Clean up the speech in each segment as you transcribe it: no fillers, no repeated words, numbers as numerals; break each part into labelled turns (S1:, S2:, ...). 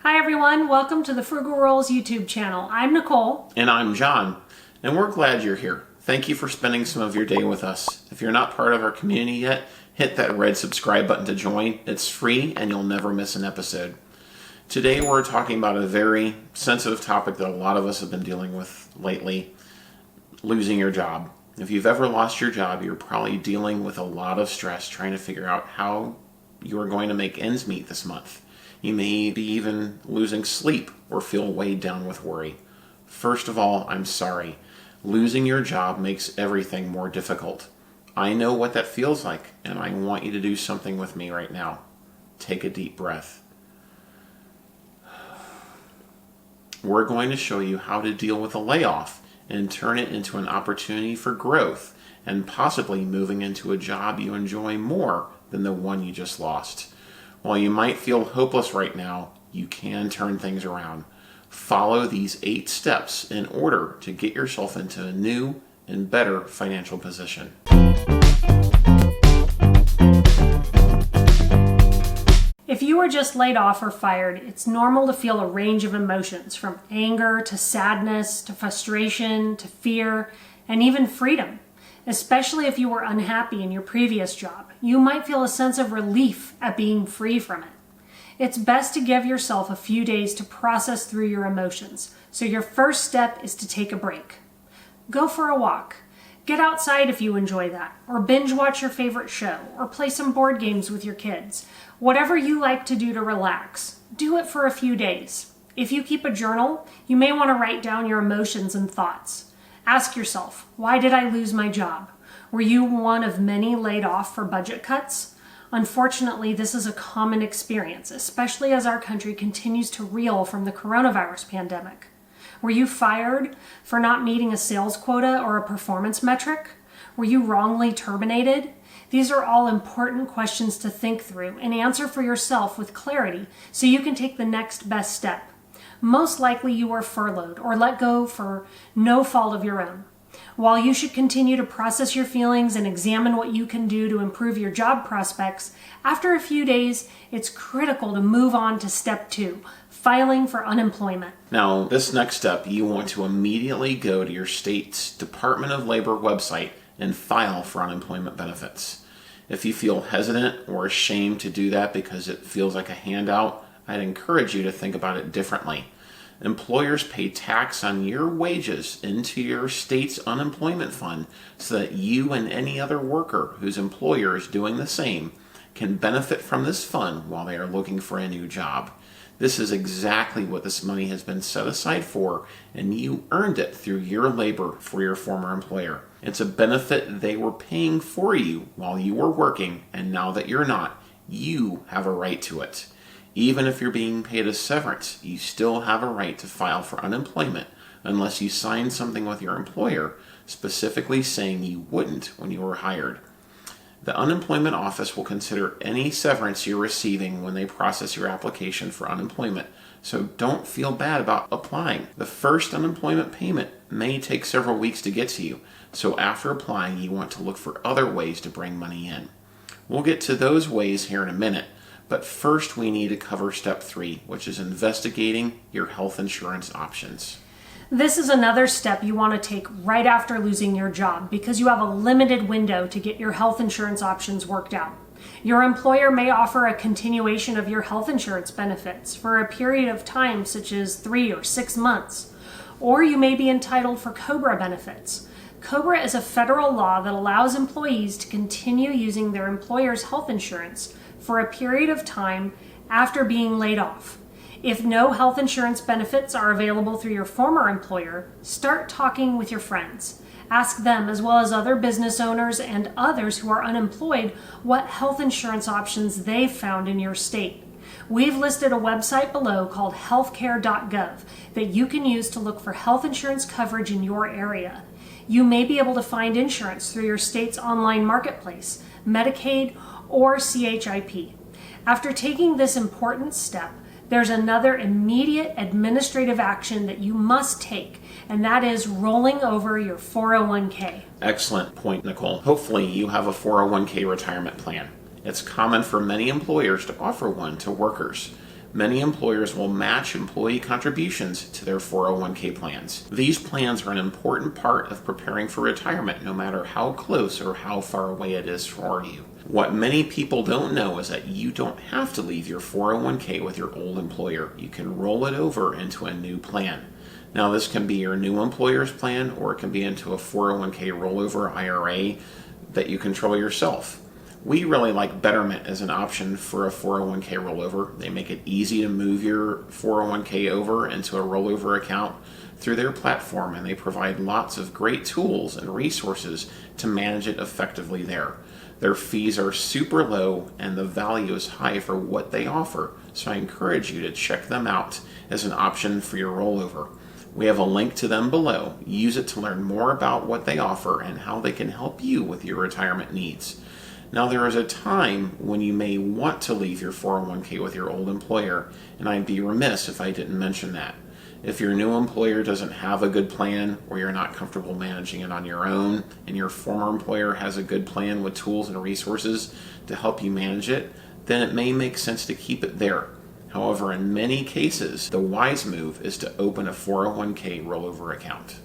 S1: Hi everyone, welcome to the Frugal Rolls YouTube channel. I'm Nicole.
S2: And I'm John, and we're glad you're here. Thank you for spending some of your day with us. If you're not part of our community yet, hit that red subscribe button to join. It's free and you'll never miss an episode. Today we're talking about a very sensitive topic that a lot of us have been dealing with lately, losing your job. If you've ever lost your job, you're probably dealing with a lot of stress trying to figure out how you are going to make ends meet this month. You may be even losing sleep or feel weighed down with worry. First of all, I'm sorry. Losing your job makes everything more difficult. I know what that feels like, and I want you to do something with me right now. Take a deep breath. We're going to show you how to deal with a layoff and turn it into an opportunity for growth and possibly moving into a job you enjoy more than the one you just lost. While you might feel hopeless right now, you can turn things around. Follow these 8 steps in order to get yourself into a new and better financial position.
S1: If you were just laid off or fired, it's normal to feel a range of emotions, from anger to sadness to frustration to fear and even freedom. Especially if you were unhappy in your previous job, you might feel a sense of relief at being free from it. It's best to give yourself a few days to process through your emotions, so your first step is to take a break. Go for a walk. Get outside if you enjoy that, or binge watch your favorite show, or play some board games with your kids. Whatever you like to do to relax, do it for a few days. If you keep a journal, you may want to write down your emotions and thoughts. Ask yourself, why did I lose my job? Were you one of many laid off for budget cuts? Unfortunately, this is a common experience, especially as our country continues to reel from the coronavirus pandemic. Were you fired for not meeting a sales quota or a performance metric? Were you wrongly terminated? These are all important questions to think through and answer for yourself with clarity so you can take the next best step. Most likely you were furloughed or let go for no fault of your own. While you should continue to process your feelings and examine what you can do to improve your job prospects, after a few days, it's critical to move on to step 2, filing for unemployment.
S2: Now, this next step, you want to immediately go to your state's Department of Labor website and file for unemployment benefits. If you feel hesitant or ashamed to do that because it feels like a handout, I'd encourage you to think about it differently. Employers pay tax on your wages into your state's unemployment fund so that you and any other worker whose employer is doing the same can benefit from this fund while they are looking for a new job. This is exactly what this money has been set aside for, and you earned it through your labor for your former employer. It's a benefit they were paying for you while you were working, and now that you're not, you have a right to it. Even if you're being paid a severance, you still have a right to file for unemployment unless you sign something with your employer specifically saying you wouldn't when you were hired. The unemployment office will consider any severance you're receiving when they process your application for unemployment, so don't feel bad about applying. The first unemployment payment may take several weeks to get to you, so after applying you want to look for other ways to bring money in. We'll get to those ways here in a minute. But first we need to cover step 3, which is investigating your health insurance options.
S1: This is another step you want to take right after losing your job because you have a limited window to get your health insurance options worked out. Your employer may offer a continuation of your health insurance benefits for a period of time such as 3 or 6 months, or you may be entitled for COBRA benefits. COBRA is a federal law that allows employees to continue using their employer's health insurance for a period of time after being laid off. If no health insurance benefits are available through your former employer, start talking with your friends. Ask them, as well as other business owners and others who are unemployed, what health insurance options they've found in your state. We've listed a website below called healthcare.gov that you can use to look for health insurance coverage in your area. You may be able to find insurance through your state's online marketplace, Medicaid, or CHIP. After taking this important step, there's another immediate administrative action that you must take, and that is rolling over your 401k.
S2: Excellent point, Nicole. Hopefully you have a 401k retirement plan. It's common for many employers to offer one to workers. Many employers will match employee contributions to their 401k plans. These plans are an important part of preparing for retirement, no matter how close or how far away it is for you. What many people don't know is that you don't have to leave your 401k with your old employer. You can roll it over into a new plan. Now, this can be your new employer's plan, or it can be into a 401k rollover IRA that you control yourself. We really like Betterment as an option for a 401k rollover. They make it easy to move your 401k over into a rollover account through their platform, and they provide lots of great tools and resources to manage it effectively there. Their fees are super low and the value is high for what they offer, so I encourage you to check them out as an option for your rollover. We have a link to them below. Use it to learn more about what they offer and how they can help you with your retirement needs. Now, there is a time when you may want to leave your 401k with your old employer, and I'd be remiss if I didn't mention that. If your new employer doesn't have a good plan, or you're not comfortable managing it on your own, and your former employer has a good plan with tools and resources to help you manage it, then it may make sense to keep it there. However, in many cases, the wise move is to open a 401k rollover account.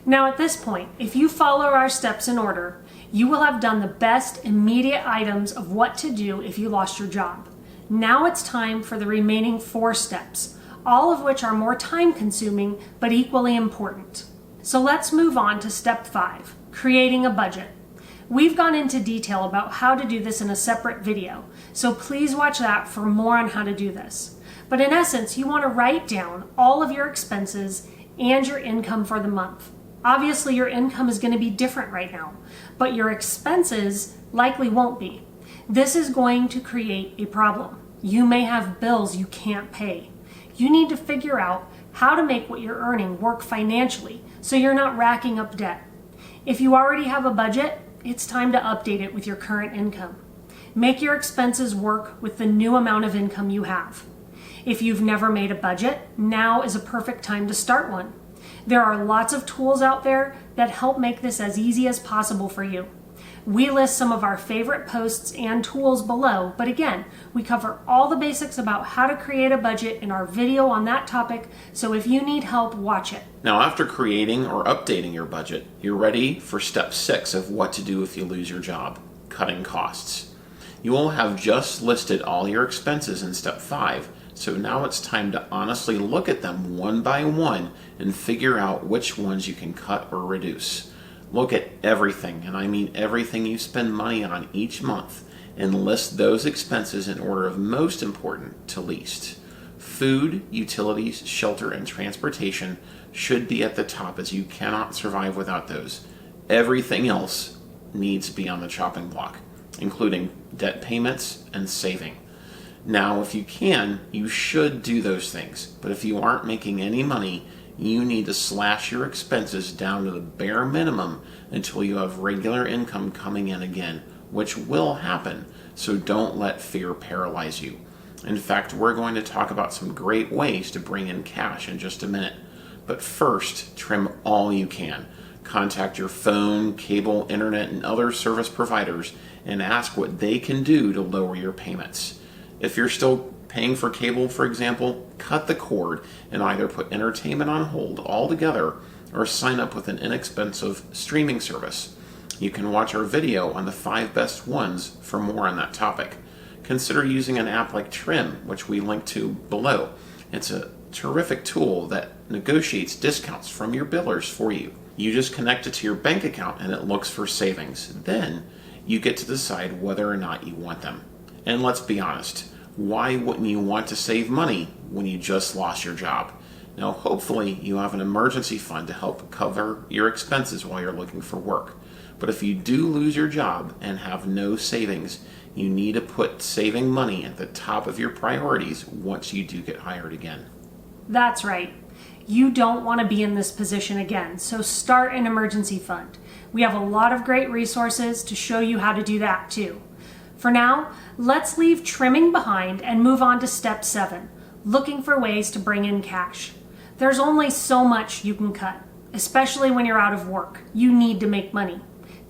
S1: Now at this point, if you follow our steps in order, you will have done the best immediate items of what to do if you lost your job. Now it's time for the remaining 4 steps, all of which are more time consuming but equally important. So let's move on to step 5, creating a budget. We've gone into detail about how to do this in a separate video, so please watch that for more on how to do this. But in essence, you want to write down all of your expenses and your income for the month. Obviously, your income is going to be different right now, but your expenses likely won't be. This is going to create a problem. You may have bills you can't pay. You need to figure out how to make what you're earning work financially so you're not racking up debt. If you already have a budget, it's time to update it with your current income. Make your expenses work with the new amount of income you have. If you've never made a budget, now is a perfect time to start one. There are lots of tools out there that help make this as easy as possible for you. We list some of our favorite posts and tools below, but again, we cover all the basics about how to create a budget in our video on that topic, so if you need help, watch it.
S2: Now, after creating or updating your budget, you're ready for step 6 of what to do if you lose your job, cutting costs. You will have just listed all your expenses in step 5, so now it's time to honestly look at them one by one and figure out which ones you can cut or reduce. Look at everything, and I mean everything you spend money on each month, and list those expenses in order of most important to least. Food, utilities, shelter, and transportation should be at the top, as you cannot survive without those. Everything else needs to be on the chopping block, including debt payments and saving. Now, if you can, you should do those things, but if you aren't making any money, you need to slash your expenses down to the bare minimum until you have regular income coming in again, which will happen, so don't let fear paralyze you. In fact, we're going to talk about some great ways to bring in cash in just a minute. But first, trim all you can. Contact your phone, cable, internet, and other service providers and ask what they can do to lower your payments. If you're still paying for cable, for example, cut the cord and either put entertainment on hold altogether or sign up with an inexpensive streaming service. You can watch our video on the 5 best ones for more on that topic. Consider using an app like Trim, which we link to below. It's a terrific tool that negotiates discounts from your billers for you. You just connect it to your bank account and it looks for savings. Then you get to decide whether or not you want them. And let's be honest, why wouldn't you want to save money when you just lost your job? Now, hopefully you have an emergency fund to help cover your expenses while you're looking for work. But if you do lose your job and have no savings, you need to put saving money at the top of your priorities once you do get hired again.
S1: That's right. You don't want to be in this position again, so start an emergency fund. We have a lot of great resources to show you how to do that too. For now, let's leave trimming behind and move on to step 7, looking for ways to bring in cash. There's only so much you can cut, especially when you're out of work. You need to make money.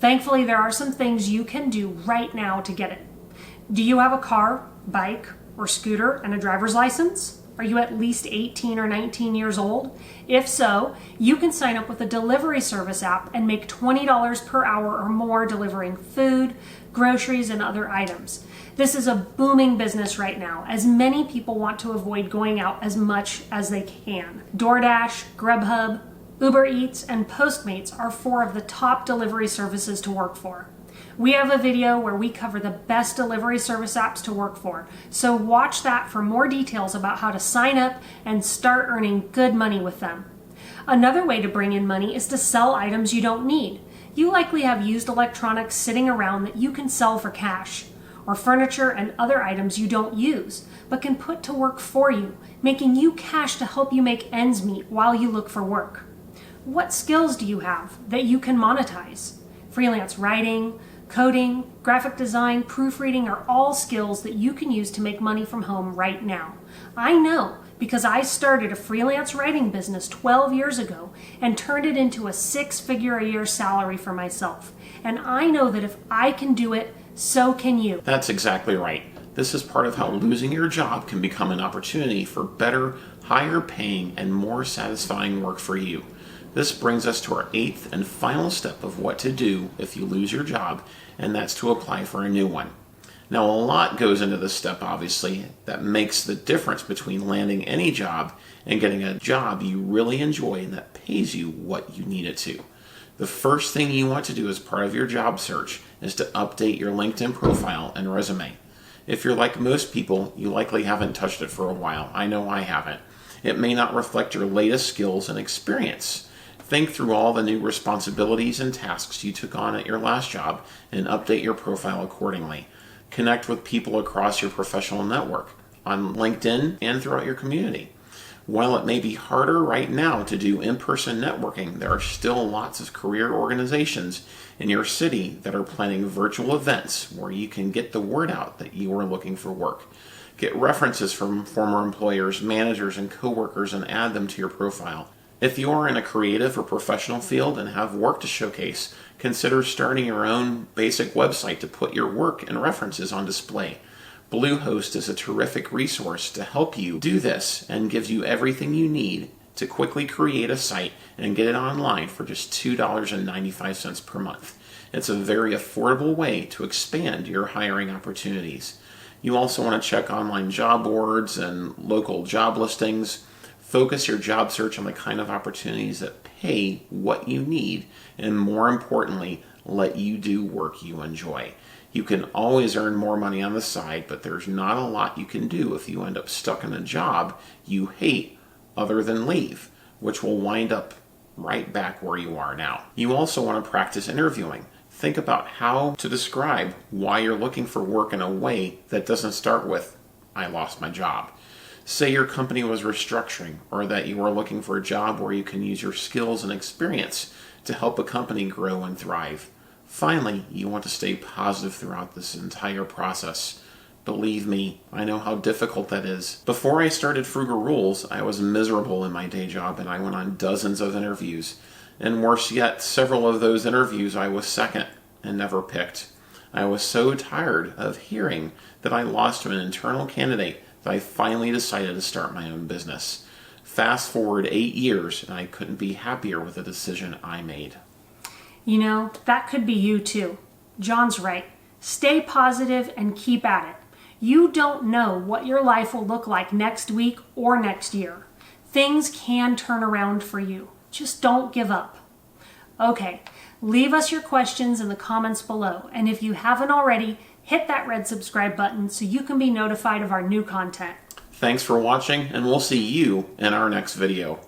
S1: Thankfully, there are some things you can do right now to get it. Do you have a car, bike, or scooter and a driver's license? Are you at least 18 or 19 years old? If so, you can sign up with a delivery service app and make $20 per hour or more delivering food, groceries, and other items. This is a booming business right now, as many people want to avoid going out as much as they can. DoorDash, Grubhub, Uber Eats, and Postmates are 4 of the top delivery services to work for. We have a video where we cover the best delivery service apps to work for, so watch that for more details about how to sign up and start earning good money with them. Another way to bring in money is to sell items you don't need. You likely have used electronics sitting around that you can sell for cash, or furniture and other items you don't use, but can put to work for you, making you cash to help you make ends meet while you look for work. What skills do you have that you can monetize? Freelance writing, coding, graphic design, proofreading are all skills that you can use to make money from home right now. I know because I started a freelance writing business 12 years ago and turned it into a 6-figure-a-year salary for myself. And I know that if I can do it, so can you.
S2: That's exactly right. This is part of how losing your job can become an opportunity for better, higher paying, and more satisfying work for you. This brings us to our 8th and final step of what to do if you lose your job, and that's to apply for a new one. Now, a lot goes into this step, obviously, that makes the difference between landing any job and getting a job you really enjoy and that pays you what you need it to. The first thing you want to do as part of your job search is to update your LinkedIn profile and resume. If you're like most people, you likely haven't touched it for a while. I know I haven't. It may not reflect your latest skills and experience. Think through all the new responsibilities and tasks you took on at your last job and update your profile accordingly. Connect with people across your professional network, on LinkedIn and throughout your community. While it may be harder right now to do in-person networking, there are still lots of career organizations in your city that are planning virtual events where you can get the word out that you are looking for work. Get references from former employers, managers, and coworkers and add them to your profile. If you are in a creative or professional field and have work to showcase, consider starting your own basic website to put your work and references on display. Bluehost is a terrific resource to help you do this and gives you everything you need to quickly create a site and get it online for just $2.95 per month. It's a very affordable way to expand your hiring opportunities. You also want to check online job boards and local job listings. Focus your job search on the kind of opportunities that pay what you need and, more importantly, let you do work you enjoy. You can always earn more money on the side, but there's not a lot you can do if you end up stuck in a job you hate other than leave, which will wind up right back where you are now. You also want to practice interviewing. Think about how to describe why you're looking for work in a way that doesn't start with, "I lost my job." Say your company was restructuring, or that you are looking for a job where you can use your skills and experience to help a company grow and thrive. Finally, you want to stay positive throughout this entire process. Believe me, I know how difficult that is. Before I started Frugal Rules, I was miserable in my day job and I went on dozens of interviews. And worse yet, several of those interviews I was second and never picked. I was so tired of hearing that I lost to an internal candidate that I finally decided to start my own business. Fast forward 8 years and I couldn't be happier with the decision I made.
S1: You know, that could be you too. John's right. Stay positive and keep at it. You don't know what your life will look like next week or next year. Things can turn around for you. Just don't give up. Okay, leave us your questions in the comments below. And if you haven't already, hit that red subscribe button so you can be notified of our new content.
S2: Thanks for watching, and we'll see you in our next video.